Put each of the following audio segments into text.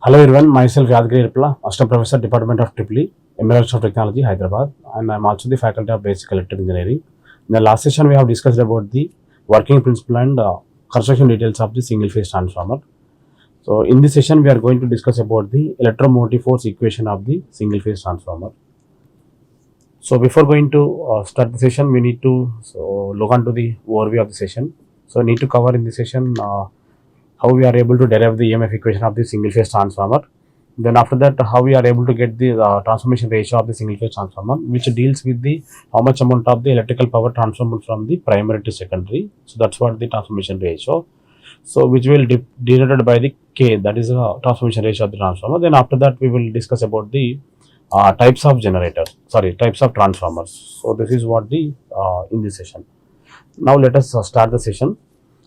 Hello everyone, myself Yadagiri, Assistant Professor, Department of EEE, MLR Institute of Technology, Hyderabad, and I am also the Faculty of Basic Electrical Engineering. In the last session, we have discussed about the working principle and construction details of the single phase transformer. So, in this session, we are going to discuss about the electromotive force equation of the single phase transformer. So, before going to start the session, we need to look onto the overview of the session. So, I need to cover in this session how we are able to derive the EMF equation of the single phase transformer. Then after that, how we are able to get the transformation ratio of the single phase transformer, which deals with the how much amount of the electrical power transformed from the primary to secondary. So that's what the transformation ratio. So which will denoted by the K, that is a transformation ratio of the transformer. Then after that, we will discuss about the types of types of transformers. So this is what the in this session. Now let us start the session.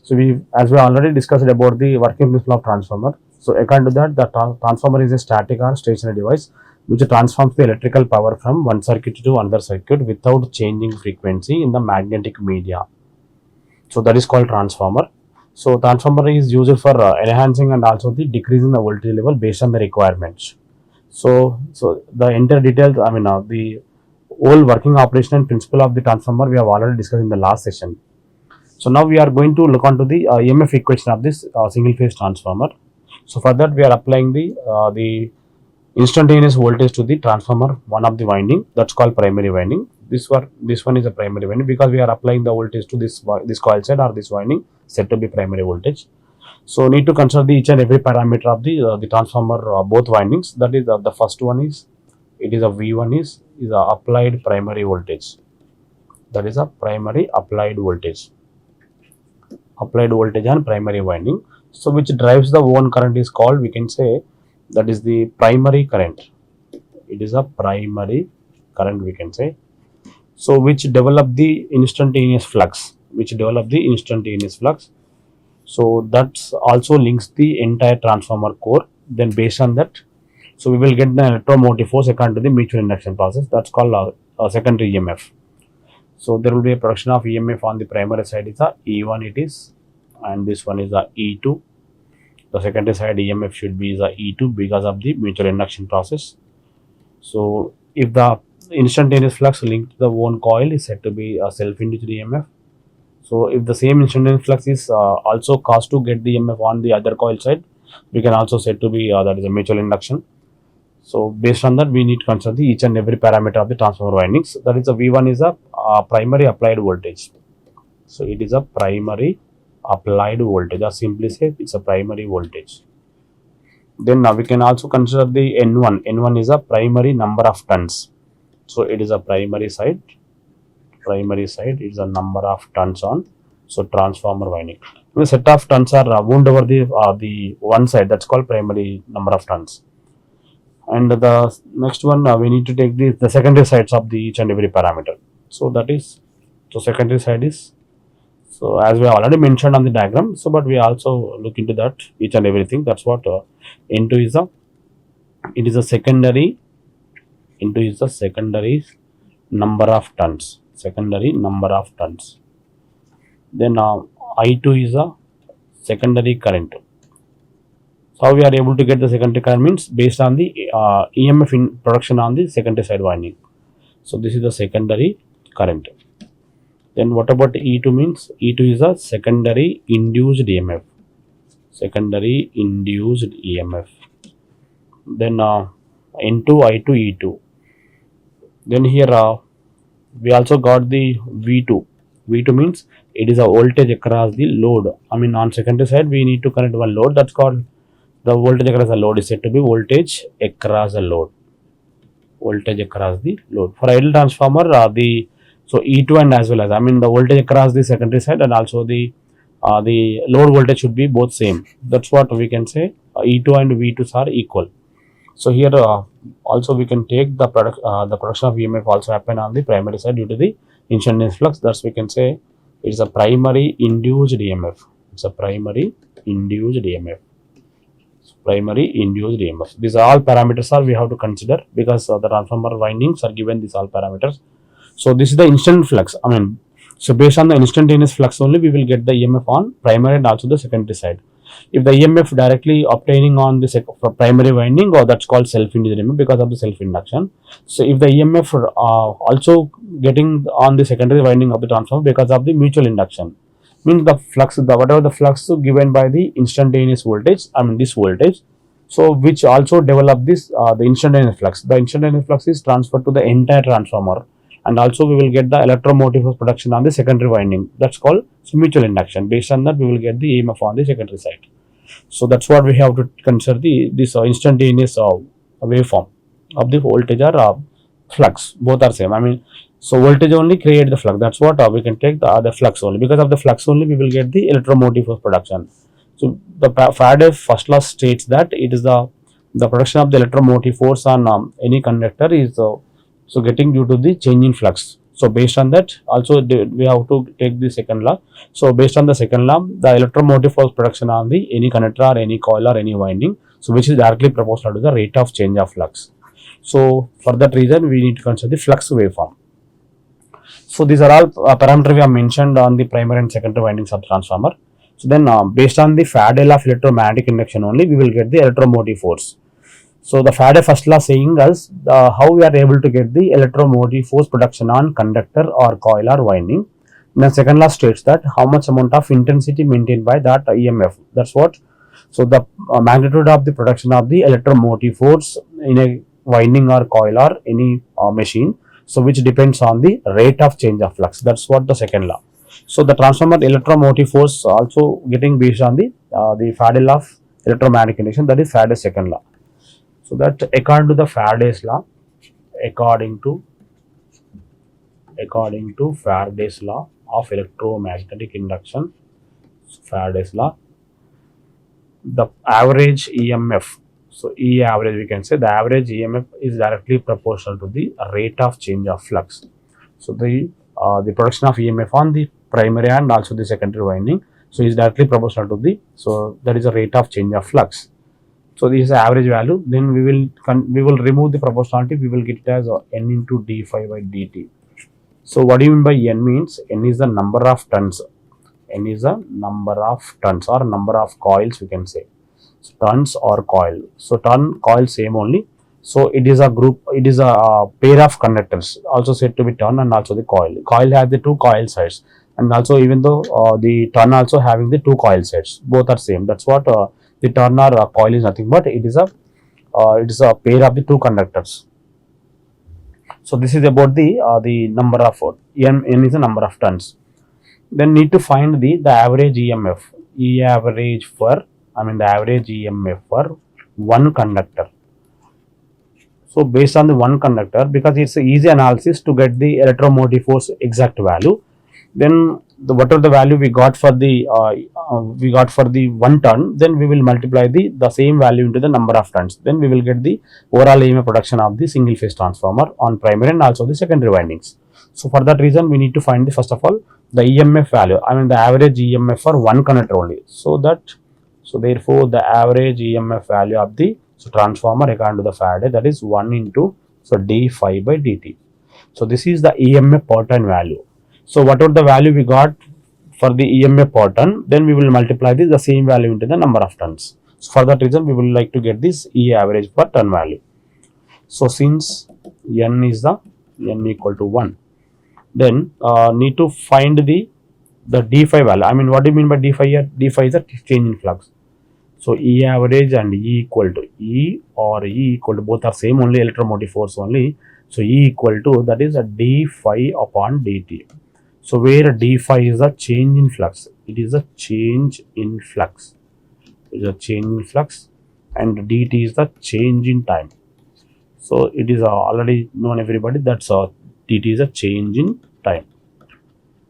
So as we already discussed about the working principle of transformer. So according to that, the transformer is a static or stationary device which transforms the electrical power from one circuit to another circuit without changing frequency in the magnetic media. So that is called transformer. So transformer is used for enhancing and also the decreasing the voltage level based on the requirements. So the entire details, the whole working operation and principle of the transformer we have already discussed in the last session. So now we are going to look onto the EMF equation of this single phase transformer. So for that we are applying the instantaneous voltage to the transformer, one of the winding, that's called primary winding. This one is a primary winding because we are applying the voltage to this coil side or this winding said to be primary voltage. So need to consider each and every parameter of the transformer, both windings. That is the first one is a V1 is a applied primary voltage. That is a primary applied voltage on primary winding. So which drives the own current is called, we can say, that is the primary current. It is a primary current, we can say. So which develop the instantaneous flux. So that also links the entire transformer core. Then based on that, so we will get the electromotive force according to the mutual induction process. That's called a secondary EMF. So there will be a production of EMF on the primary side is a E1 it is, and this one is a E2. The secondary side EMF should be the E2 because of the mutual induction process. So if the instantaneous flux linked to the one coil is said to be a self-induced EMF. So if the same instantaneous flux is also caused to get the EMF on the other coil side, we can also said to be that is a mutual induction. So based on that, we need to consider each and every parameter of the transformer windings. That is, a V1 is a primary applied voltage. So it is a primary applied voltage, or simply say it's a primary voltage. Then now we can also consider the N1. N1 is a primary number of turns. So it is a primary side. Primary side is a number of turns on transformer winding. The set of turns are wound over the one side. That's called primary number of turns. And the next one, we need to take the secondary sides of the each and every parameter. So that is, secondary side is, so as we already mentioned on the diagram, so but we also look into that each and everything. That's what N2 is it is a secondary, N2 is the secondary number of turns, Then I2 is a secondary current. So how we are able to get the secondary current means based on the EMF in production on the secondary side winding. So this is the secondary current. Then what about E2 means? E2 is a secondary induced EMF. Then N2, I2, E2. Then here we also got the V2. V2 means it is a voltage across the load. On secondary side we need to connect one load, that's called the voltage across the load is said to be voltage across the load. For idle transformer, so E2 and as well as the voltage across the secondary side and also the load voltage should be both same. That's what we can say. E2 and V2s are equal. So here also we can take the production of EMF also happen on the primary side due to the instantaneous flux. Thus we can say it's a primary induced EMF. These are all parameters we have to consider because the transformer windings are given these all parameters. So this is the instant flux. So based on the instantaneous flux only we will get the EMF on primary and also the secondary side. If the EMF directly obtaining on the primary winding, or that's called self-induced EMF because of the self-induction. So if the EMF also getting on the secondary winding of the transformer because of the mutual induction, means the flux, whatever the flux given by the instantaneous voltage, I mean this voltage, so which also develop this the instantaneous flux. The instantaneous flux is transferred to the entire transformer, and also we will get the electromotive force production on the secondary winding. That's called mutual induction. Based on that, we will get the EMF on the secondary side. So that's what we have to consider this instantaneous waveform of the voltage or flux. Both are same. I mean, so voltage only create the flux. That's what we can take the flux only. Because of the flux only, we will get the electromotive force production. So the Faraday's first law states that it is the production of the electromotive force on any conductor is so getting due to the change in flux. So based on that, also we have to take the second law. So based on the second law, the electromotive force production on the any conductor or any coil or any winding, so which is directly proportional to the rate of change of flux. So for that reason, we need to consider the flux waveform. So these are all parameters we have mentioned on the primary and secondary windings of the transformer. So then based on the Faraday law of electromagnetic induction only, we will get the electromotive force. So the Faraday first law saying us how we are able to get the electromotive force production on conductor or coil or winding. And the second law states that how much amount of intensity maintained by that EMF. That's what. So the magnitude of the production of the electromotive force in a winding or coil or any machine. So which depends on the rate of change of flux. That's what the second law. So the transformer electromotive force also getting based on the Faraday law of electromagnetic induction, that is Faraday's second law. So that according to the Faraday's law, according to Faraday's law of electromagnetic induction, Faraday's law, the average EMF, so E average we can say the average EMF is directly proportional to the rate of change of flux. So the production of EMF on the primary and also the secondary winding, so is directly proportional to the, so that is the rate of change of flux. So this is the average value. Then we will remove the proportionality. We will get it as n into d phi by dt. So what do you mean by n? Means n is the number of turns. N is the number of turns or number of coils we can say. So turns or coil. So turn, coil same only. So it is a group. It is a pair of conductors also said to be turn and also the coil. Coil has the two coil sides, and also even though the turn also having the two coil sides, both are same. That's what the turn or coil is nothing but it is a pair of the two conductors. So this is about the number of n is the number of turns. Then need to find the average EMF, E average for, the average EMF for one conductor. So based on the one conductor, because it's an easy analysis to get the electromotive force exact value, then whatever the value we got for the 1 turn, then we will multiply the same value into the number of turns. Then we will get the overall EMF production of the single phase transformer on primary and also the secondary windings. So for that reason, we need to find the first of all the EMF value. The average EMF for one conductor only. So therefore the average EMF value of the transformer according to the Faraday, that is 1 into d phi by dt. So this is the EMF per turn value. So whatever the value we got for the EMF per turn, then we will multiply the same value into the number of turns. So for that reason, we will like to get this E average per turn value. So since n equal to 1, then need to find the d phi value. What do you mean by d phi here? D phi is a change in flux. So E average and E equal to E or E equal to, both are same only electromotive force only. So E equal to, that is a d phi upon dt. So where d phi is a change in flux, it is a change in flux. It is a change in flux, and dt is the change in time. So it is already known everybody that's dt is a change in time.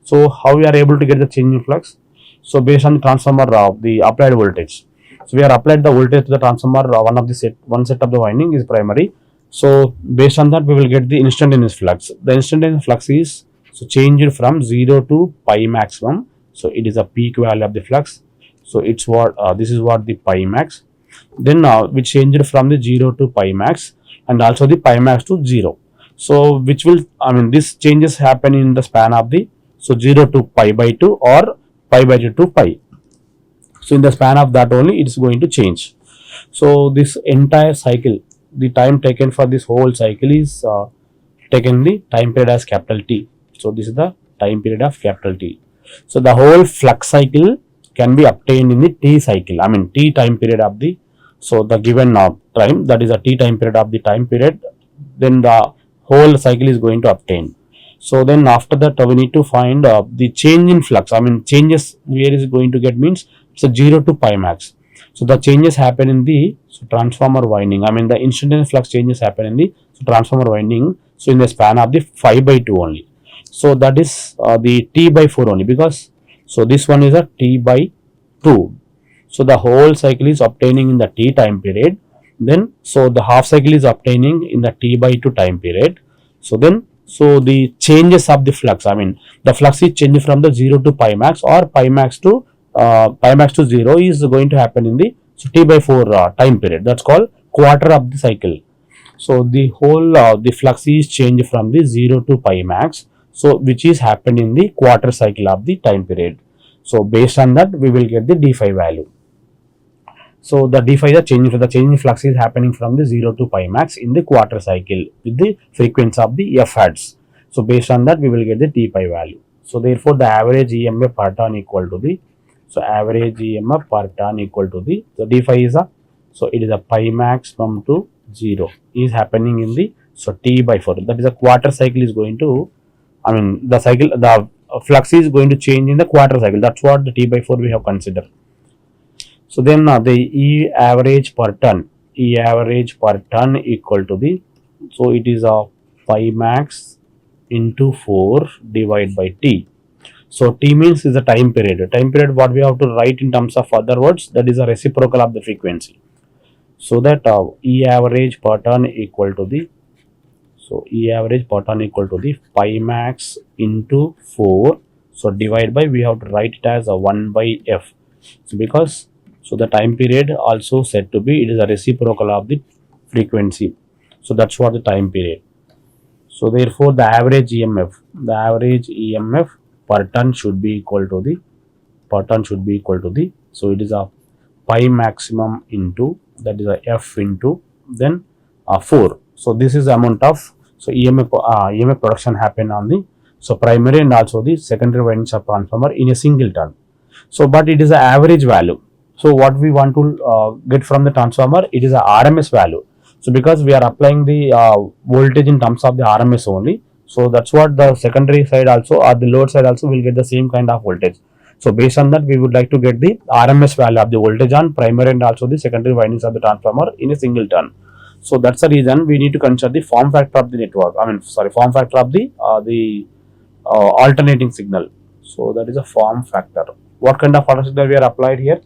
So how we are able to get the change in flux? So based on the transformer the applied voltage. So we are applied the voltage to the transformer. One set of the winding is primary. So based on that, we will get the instantaneous flux. The instantaneous flux is changed from 0 to pi maximum. So it is a peak value of the flux. So it's what this is what the pi max. Then we changed from the 0 to pi max, and also the pi max to 0. So which will this changes happen in the span of the 0 to pi by 2 or pi by 2 to pi. So in the span of that only it's going to change. So this entire cycle, the time taken for this whole cycle is taken the time period as capital T. So this is the time period of capital T. So the whole flux cycle can be obtained in the T cycle. I mean T time period of the, so the given time, that is a T time period of the time period, then the whole cycle is going to obtain. So then after that we need to find the change in flux. I mean changes where is going to get means it's a 0 to pi max. So the changes happen in the transformer winding. I mean the instantaneous flux changes happen in the transformer winding. So in the span of the 5 by 2 only. So that is the T by 4 only, because so this one is a T by 2. So the whole cycle is obtaining in the T time period. Then so the half cycle is obtaining in the T by 2 time period. So then so the changes of the flux, I mean the flux is changing from the 0 to pi max or pi max to 0 is going to happen in the T by 4 time period. That's called quarter of the cycle. So the whole the flux is changed from the 0 to pi max, so which is happened in the quarter cycle of the time period. So based on that we will get the d5 value. So the d5 the change in flux is happening from the 0 to pi max in the quarter cycle with the frequency of the f hertz. So based on that we will get the t pi value. So therefore the average EMF per turn equal to the, so average EMF per turn equal to the, so d5 is a, so it is a pi maximum to 0 is happening in the, so T by 4, that is a quarter cycle is going to, I mean the cycle, the flux is going to change in the quarter cycle. That's what the T by 4 we have considered. So then the E average per ton equal to the, so it is a pi max into 4 divided by T. So T means is the time period. Time period what we have to write in terms of other words, that is a reciprocal of the frequency. So that E average per turn equal to the, so E average per turn equal to the pi max into 4. So divide by, we have to write it as a 1 by F. So because, so the time period also said to be, it is a reciprocal of the frequency. So that's what the time period. So therefore the average EMF per turn should be equal to the, so it is a pi maximum into, that is a F into then 4. So this is the amount of, so EMF production happen on the, so primary and also the secondary windings of transformer in a single turn. So but it is an average value. So what we want to get from the transformer, it is a RMS value. So because we are applying the voltage in terms of the RMS only, so that's what the secondary side also or the load side also will get the same kind of voltage. So based on that we would like to get the RMS value of the voltage on primary and also the secondary windings of the transformer in a single turn. So that's the reason we need to consider the form factor of the network, form factor of the alternating signal. So that is a form factor. What kind of alternating signal we are applied here?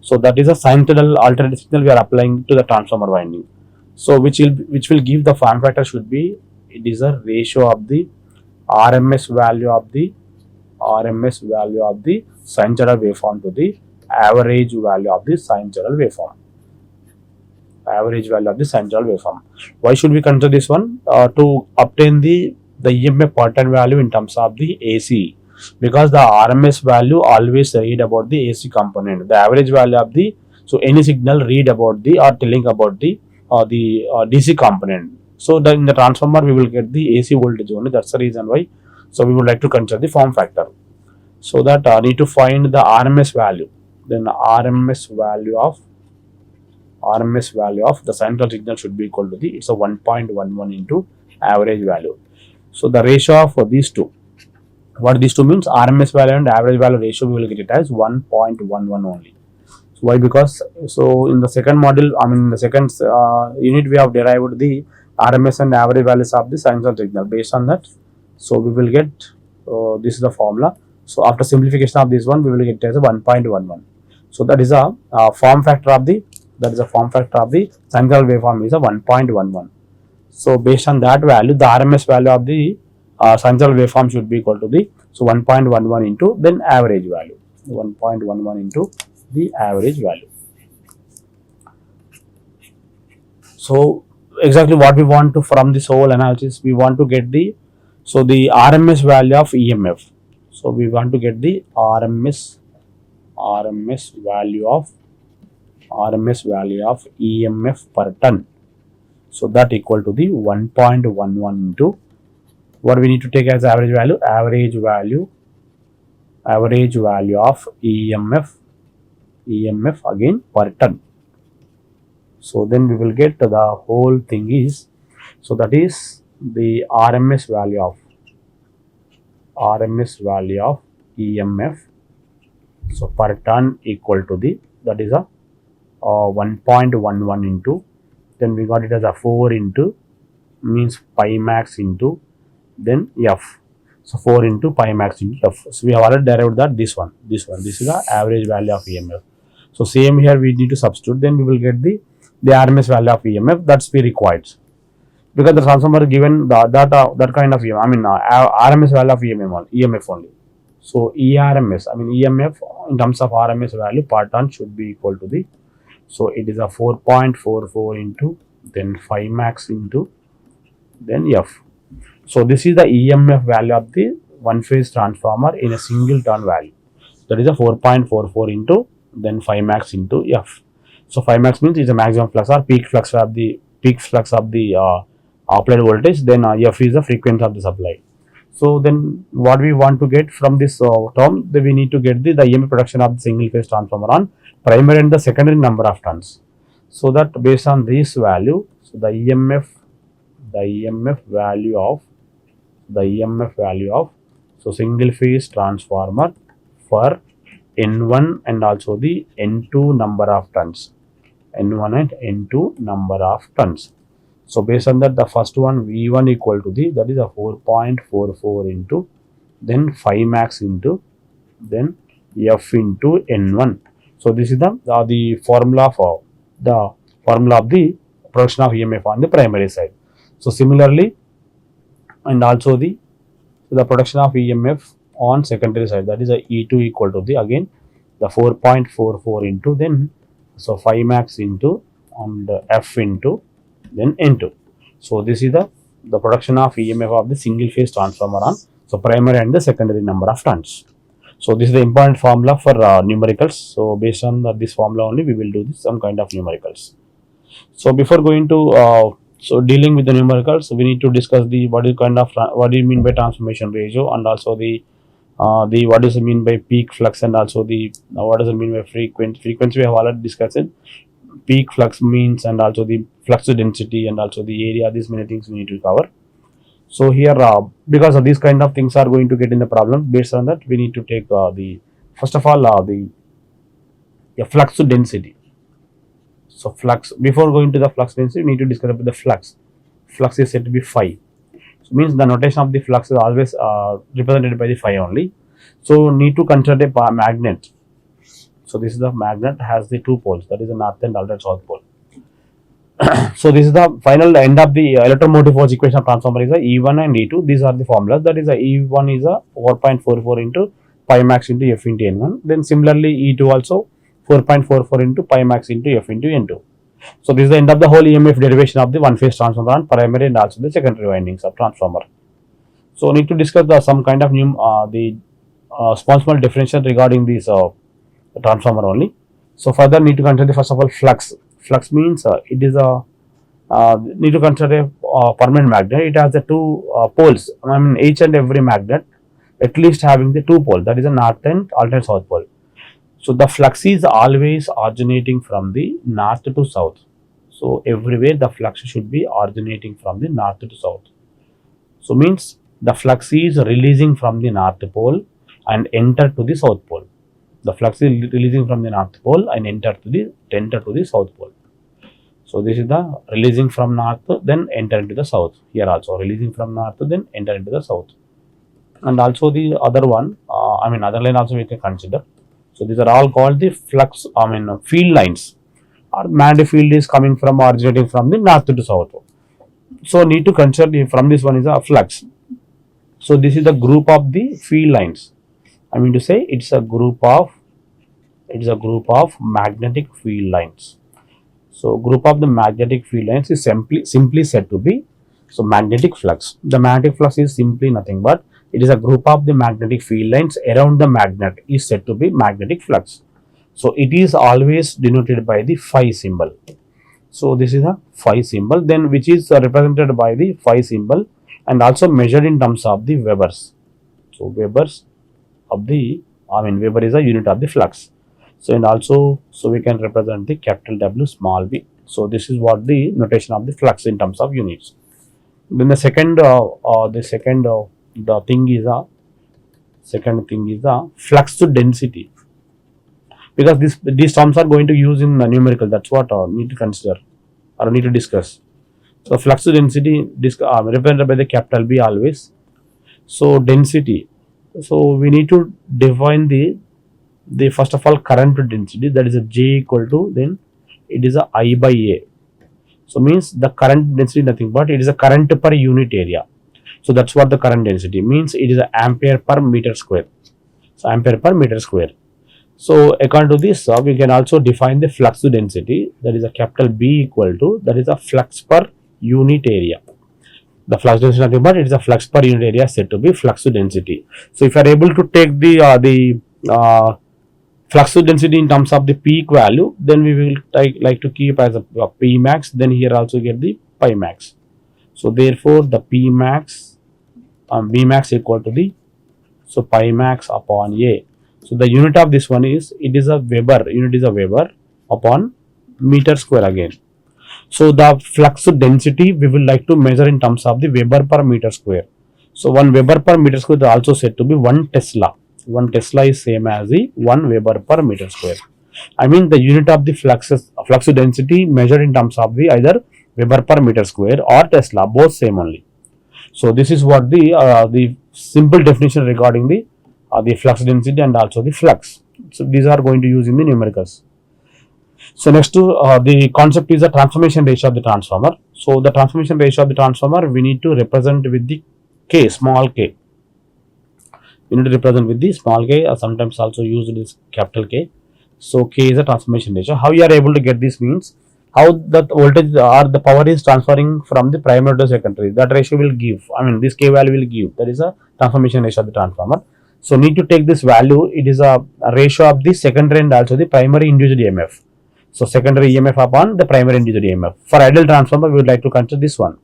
So that is a sinusoidal alternating signal we are applying to the transformer winding. So which will give the form factor should be, it is a ratio of the RMS value of the sinusoidal waveform to the average value of the sinusoidal waveform. Why should we consider this one? To obtain the EMF per turn value in terms of the AC, because the RMS value always read about the AC component. The average value of the, so any signal read about the or telling about the DC component. So then in the transformer we will get the AC voltage only. That's the reason why. So we would like to consider the form factor. So that need to find the RMS value. Then RMS value of the sinusoidal signal should be equal to the, it's a 1.11 into average value. So the ratio of these two, what these two means, RMS value and average value ratio, we will get it as 1.11 only. So why? Because so in the second module, in the second unit we have derived the RMS and average values of the sinusoidal signal. Based on that, so we will get this is the formula. So after simplification of this one, we will get it as a 1.11. So that is a form factor of the, sinusoidal waveform is a 1.11. So based on that value, the RMS value of the sinusoidal waveform should be equal to the, so 1.11 into then average value, 1.11 into the average value. So exactly what we want to from this whole analysis, we want to get the, so the RMS value of EMF. So we want to get the RMS RMS value of EMF per ton. So that equal to the 1.11 into what we need to take as average value, average value of EMF again per ton. So then we will get the whole thing is, so that is the RMS value of EMF, so per ton equal to the, that is a 1.11 into, then we got it as a 4 into, means pi max into, then F. So 4 into pi max into F. So we have already derived that this one, this is the average value of EMF. So same here we need to substitute, then we will get the RMS value of EMF that's we required, because the transformer given that kind of EMF, I mean RMS value of EMF only. So ERMS, I mean EMF in terms of RMS value per ton should be equal to the, so it is a 4.44 into, then 5 max into, then F. So this is the EMF value of the one phase transformer in a single turn value. That is a 4.44 into, then 5 max into F. So 5 max means is a maximum flux or peak flux of the applied voltage. Then F is the frequency of the supply. So then what we want to get from this term, we need to get the EMF production of the single phase transformer on primary and the secondary number of turns. So that based on this value, so the EMF value of so single phase transformer for N1 and also the N2 number of turns, N1 and N2 number of turns. So based on that, the first one V1 equal to the, that is a 4.44 into, then 5 max into, then F into N1. So this is the formula for the production of EMF on the primary side. So similarly, and also the production of EMF on secondary side, that is a E2 equal to the, again the 4.44 into, then so 5 max into, and F into, then N2. So this is the production of EMF of the single phase transformer on so primary and the secondary number of turns. So this is the important formula for numericals. So based on this formula only we will do some kind of numericals. So before going to so dealing with the numericals, we need to discuss the what do you mean by transformation ratio, and also the what does it mean by peak flux, and also the what does it mean by frequency we have already discussed it. Peak flux means, and also the flux density, and also the area. These many things we need to cover. So here because of these kind of things are going to get in the problem, based on that we need to take the first of all the flux density. So flux, before going to the flux density, we need to discuss about the flux. Flux is said to be phi. So means the notation of the flux is always represented by the phi only. So need to consider a magnet. So this is the magnet has the two poles, that is the north and alternate south pole. So this is the final end of the electromotive force equation of transformer is a E1 and E2. These are the formulas. That is a E1 is a 4.44 into pi max into F into N1. Then similarly E2 also 4.44 into pi max into F into N2. So this is the end of the whole EMF derivation of the one phase transformer on primary and also the secondary windings of transformer. So need to discuss some kind of new small differential regarding this transformer only. So further need to consider the first of all flux. Flux means it is a need to consider a permanent magnet. It has the two poles. I mean each and every magnet at least having the two poles, that is a north and alternate south pole. So the flux is always originating from the north to south. So everywhere the flux should be originating from the north to south. So means the flux is releasing from the north pole and enter to the south pole. The flux is releasing from the north pole and enter to the south pole. So this is the releasing from north, then enter into the south. Here also releasing from north, then enter into the south. And also the other one, other line also we can consider. So these are all called the flux, field lines. Or magnetic field is coming from originating from the north to south. So need to consider from this one is a flux. So this is the group of the field lines. I mean to say it's a group of magnetic field lines. So group of the magnetic field lines is simply said to be so magnetic flux. The magnetic flux is simply nothing but It is a group of the magnetic field lines around the magnet is said to be magnetic flux. So it is always denoted by the phi symbol. So this is a phi symbol, then which is represented by the phi symbol and also measured in terms of the Webers. So Webers of the, Weber is a unit of the flux. So and also, so we can represent the capital W, small v. So this is what the notation of the flux in terms of units. Then the second thing is a flux to density, because these terms are going to use in numerical. That's what need to consider or need to discuss. So flux to density represented by the capital B always. So density. So we need to define the first of all current to density, that is a J equal to, then it is a I by A. So means the current density nothing but it is a current per unit area. So that's what the current density means. It is a ampere per meter square. So ampere per meter square. So according to this, we can also define the flux to density, that is a capital B equal to, that is a flux per unit area. The flux density nothing but it is a flux per unit area said to be flux to density. So if you are able to take the flux to density in terms of the peak value, then we will like to keep as a P max, then here also get the pi max. So therefore the P max B max equal to the, so pi max upon A. So the unit of this one is, it is a Weber, unit is a Weber upon meter square again. So the flux to density we will like to measure in terms of the Weber per meter square. So 1 Weber per meter square is also said to be 1 Tesla. 1 Tesla is same as the 1 Weber per meter square. The unit of the flux to density measured in terms of the either Weber per meter square or Tesla, both same only. So this is what the simple definition regarding the flux density and also the flux. So these are going to use in the numericals. So next to the concept is the transformation ratio of the transformer. So the transformation ratio of the transformer we need to represent with the K, small k. We need to represent with the small k, or sometimes also used as capital K. So K is a transformation ratio. How you are able to get this means, how the voltage or the power is transferring from the primary to secondary. That ratio will give, this K value will give. That is a transformation ratio of the transformer. So need to take this value. It is a ratio of the secondary and also the primary induced EMF. So secondary EMF upon the primary induced EMF. For ideal transformer, we would like to consider this one.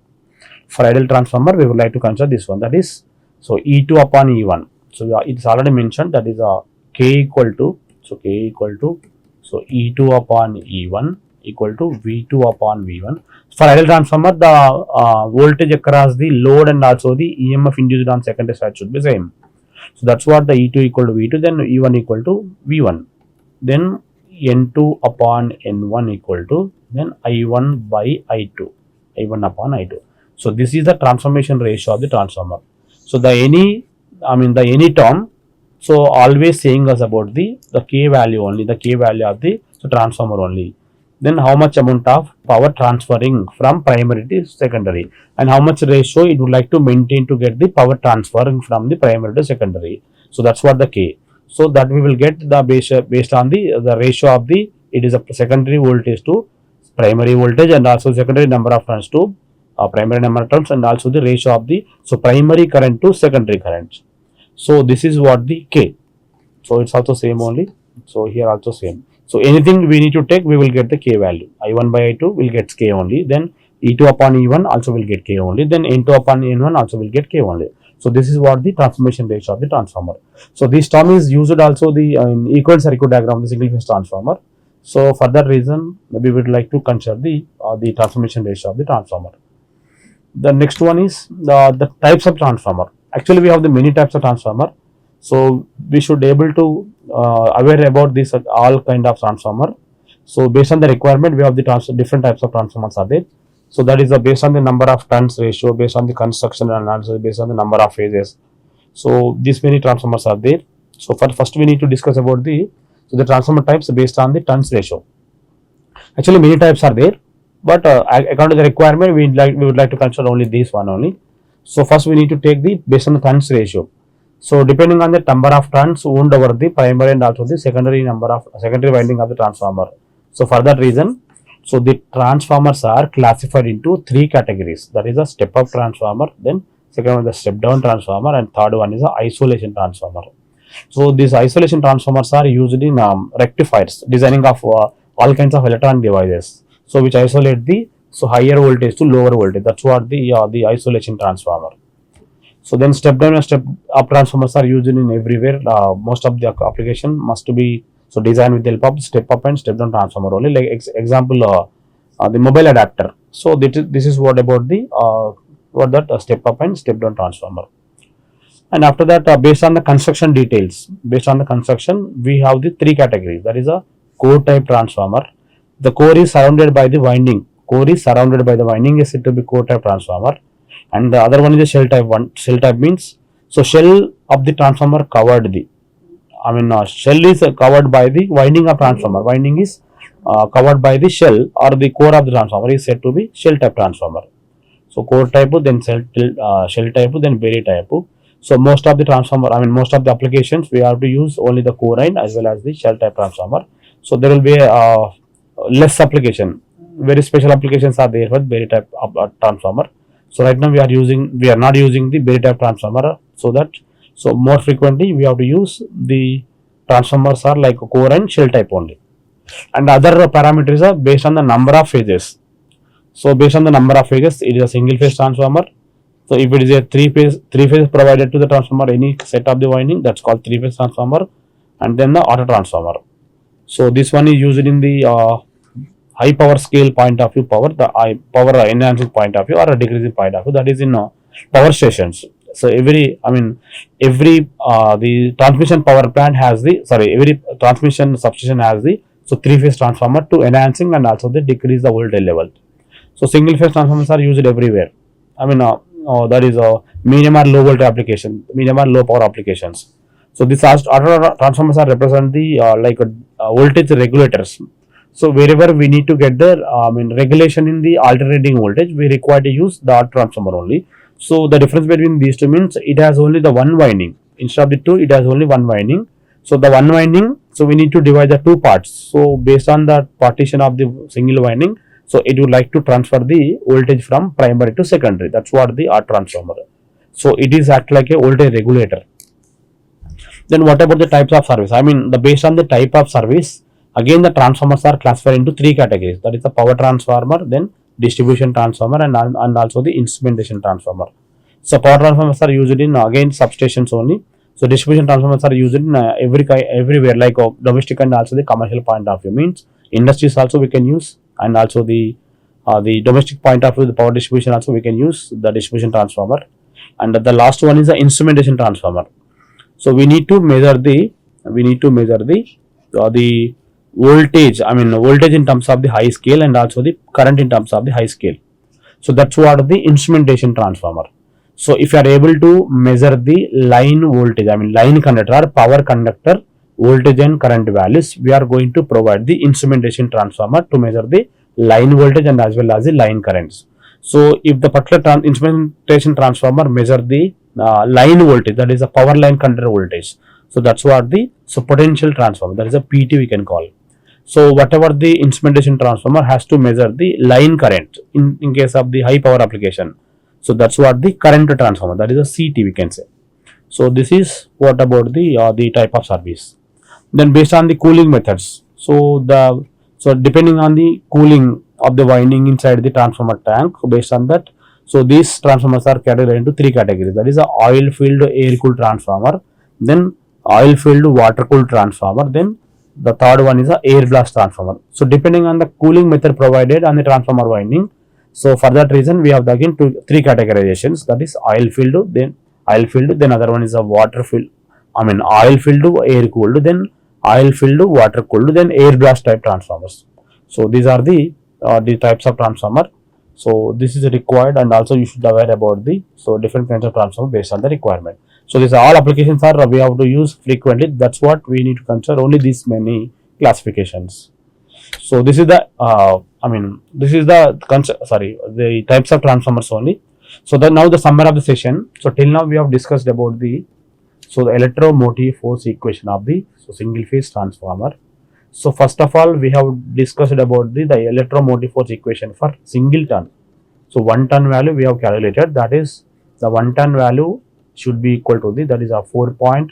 For ideal transformer, we would like to consider this one. That is, so E2 upon E1. So it's already mentioned, that is a K equal to, so K equal to, so E2 upon E1 equal to V2 upon V1. For ideal transformer, the voltage across the load and also the EMF induced on secondary side should be same. So that's what the E2 equal to V2, then E1 equal to V1. Then N2 upon N1 equal to, then I1 by I2, I1 upon I2. So this is the transformation ratio of the transformer. So the any term, so always saying us about the K value only, the K value of the transformer only. Then how much amount of power transferring from primary to secondary, and how much ratio it would like to maintain to get the power transferring from the primary to secondary. So that's what the K. So that we will get the based on the ratio of the, it is a secondary voltage to primary voltage and also secondary number of turns to primary number of turns, and also the ratio of the, so primary current to secondary current. So this is what the K. So it's also same only. So here also same. So anything we need to take, we will get the K value. I1 by I2 will get K only. Then E2 upon E1 also will get K only. Then N2 upon N1 also will get K only. So this is what the transformation ratio of the transformer. So this term is used also the equivalent circuit diagram of the single phase transformer. So for that reason, we would like to consider the transformation ratio of the transformer. The next one is the types of transformer. Actually, we have the many types of transformer. So we should able to aware about this all kind of transformer. So based on the requirement, we have the different types of transformers are there. So that is based on the number of turns ratio, based on the construction and also based on the number of phases. So these many transformers are there. So first we need to discuss about the transformer types based on the turns ratio. Actually many types are there, but according to the requirement we would like to consider only this one only. So first we need to take the based on the turns ratio. So depending on the number of turns wound over the primary and also the secondary winding of the transformer. So for that reason, so the transformers are classified into three categories. That is a step-up transformer, then second one is the step down transformer, and third one is the isolation transformer. So these isolation transformers are used in rectifiers, designing of all kinds of electronic devices. So which isolate the higher voltage to lower voltage. That's what the isolation transformer. So then step down and step up transformers are used in everywhere. Most of the application must be designed with the help of step up and step down transformer only. Like example, the mobile adapter. So this is what about the step up and step down transformer. And after that, based on the construction details, based on the construction, we have the three categories. That is a core type transformer. The core is surrounded by the winding. Core is surrounded by the winding is said to be core type transformer. And the other one is a shell type one. Shell type means shell of the transformer covered the. Shell is covered by the winding of transformer. Winding is covered by the shell or the core of the transformer is said to be shell type transformer. So core type, then shell type, then berry type. So most of the transformer, most of the applications we have to use only the core line as well as the shell type transformer. So there will be less application. Very special applications are there for berry type transformer. So right now we are not using the berry type transformer. So more frequently we have to use the transformers are like core and shell type only. And other parameters are based on the number of phases. So based on the number of phases, it is a single phase transformer. So if it is a three phase provided to the transformer, any set of the winding, that's called three phase transformer, and then the auto transformer. So this one is used in the high power scale point of view, power enhancing point of view or a decreasing point of view. That is in power stations. So every the transmission power plant has every transmission substation has the three phase transformer to enhancing and also they decrease the voltage level. So single phase transformers are used everywhere. That is a medium or low voltage application, medium or low power applications. So these auto transformers are represent the voltage regulators. So wherever we need to get the regulation in the alternating voltage, we require to use the auto transformer only. So the difference between these two means it has only the one winding. Instead of the two, it has only one winding. So the one winding, so we need to divide the two parts. So based on the partition of the single winding, so it would like to transfer the voltage from primary to secondary. That's what the auto transformer. So it is act like a voltage regulator. Then what about the types of service? Based on the type of service, again the transformers are classified into three categories. That is the power transformer, then distribution transformer, and also the instrumentation transformer. So power transformers are used in again substations only. So distribution transformers are used in everywhere, like domestic and also the commercial point of view. Means industries also we can use, and also the domestic point of view, the power distribution also we can use the distribution transformer. And the last one is the instrumentation transformer. So we need to measure the voltage. Voltage in terms of the high scale and also the current in terms of the high scale. So that's what the instrumentation transformer. So if you are able to measure the line voltage, line conductor or power conductor voltage and current values, we are going to provide the instrumentation transformer to measure the line voltage and as well as the line currents. So if the particular instrumentation transformer measure the line voltage, that is a power line conductor voltage. So that's what potential transformer, that is a PT we can call. So whatever the instrumentation transformer has to measure the line current in case of the high power application. So that's what the current transformer, that is a CT we can say. So this is what about the type of service. Then based on the cooling methods, so depending on the cooling of the winding inside the transformer tank, so based on that, so these transformers are categorized into three categories. That is a oil filled air cooled transformer, then oil filled water cooled transformer, then the third one is a air blast transformer. So depending on the cooling method provided on the transformer winding, so for that reason we have again three categorizations. That is oil filled, then other one is a water filled, oil filled air cooled, then oil filled water cooled, then air blast type transformers. So these are the types of transformer. So this is required, and also you should aware about different kinds of transformer based on the requirement. So these all applications are we have to use frequently. That's what we need to consider, only these many classifications. So this is the the types of transformers only. So now the summary of the session. So till now we have discussed about the electromotive force equation of the single phase transformer. So first of all, we have discussed about the electromotive force equation for single turn. So 1 turn value we have calculated, that is the 1 ton value should be equal to the, that is a 4 point,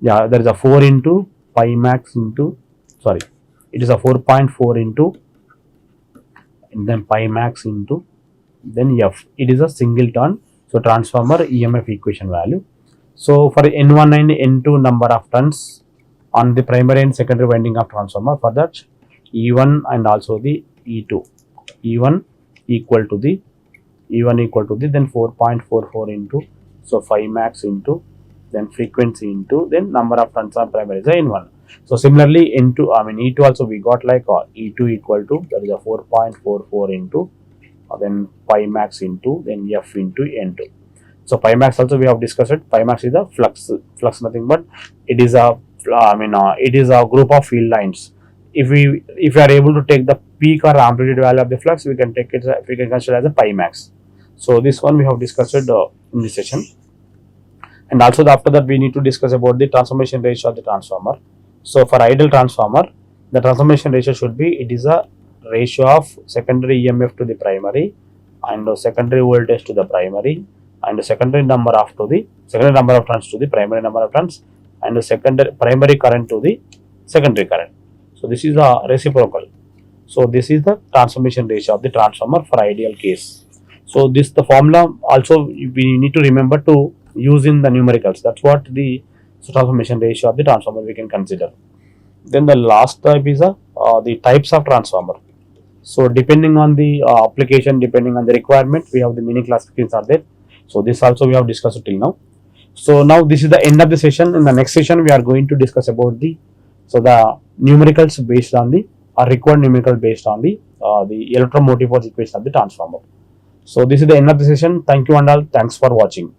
yeah, there is a 4 into pi max into, sorry, it is a 4.4 into, and then pi max into, then F. It is a single turn, so transformer EMF equation value. So for N1 and N2 number of turns on the primary and secondary winding of transformer, for that E1 and also the E2, E1 equal to the, then 4.44 into, so 5 max into, then frequency into, then number of turns on primary is a N1. So similarly N2, I mean E2 also we got like E2 equal to, that is a 4.44 into, then pi max into, then F into N2. So pi max also we have discussed it. Pi max is the flux nothing but it is a, it is a group of field lines. If we are able to take the peak or amplitude value of the flux, we can take it, we can consider as a pi max. So this one we have discussed in this session. And also after that we need to discuss about the transformation ratio of the transformer. So for ideal transformer, the transformation ratio should be, it is a ratio of secondary EMF to the primary and secondary voltage to the primary and secondary number of turns to the primary number of turns and the secondary primary current to the secondary current. So this is a reciprocal. So this is the transformation ratio of the transformer for ideal case. So this the formula also we need to remember to use in the numericals. That's what the transformation ratio of the transformer we can consider. Then the last type is the types of transformer. So depending on the application, depending on the requirement, we have the many classifications are there. So this also we have discussed till now. So now this is the end of the session. In the next session, we are going to discuss about the numericals based on the required numerical based on the electromotive force equation of the transformer. So this is the end of the session. Thank you and all. Thanks for watching.